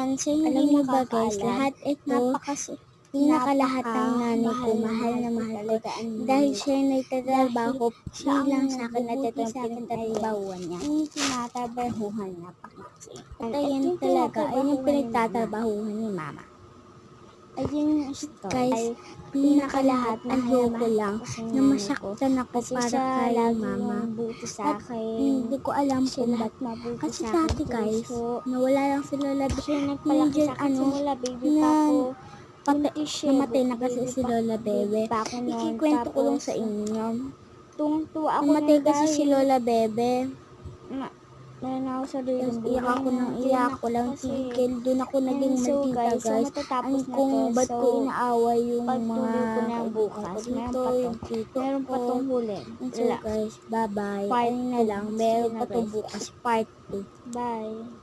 naman sa hindi Alam niyo ba guys, nakakaalam, lahat ito, pinakalahat ng nanay ko, mahal na mahal ko. Dahil siya ay nagtatrabaho, siya lang sa akin at ito ang pinagtatrabahuan niya. Yung tinatrabahuhan niya pa kasi. At ayan talaga, ayun yung pinagtatrabahuhan ni mama. Ayun yung story. Guys, pinakalahat, ayoko lang na masaktan ako para kay mama. At hindi ko alam kung ba't mabuti kasi sa akin guys, nawala lang si Lola Bebe. Nagpalaki sa akin si Lola Baby pa ako. Namatay na kasi si Lola Bebe. Ikikwento ko lang sa inyo. Tungtuwa ako Namatay kasi si Lola Bebe. Meron ako sa Tapos iyak ako ng iyak, walang tigil. Doon ako naging maldita guys. Ang kung ba't ko inaaway yung mga bukas dito, yung tito meron pa tong huli. So guys, bye bye. Ayun na lang, meron pa to bukas part 2. Bye.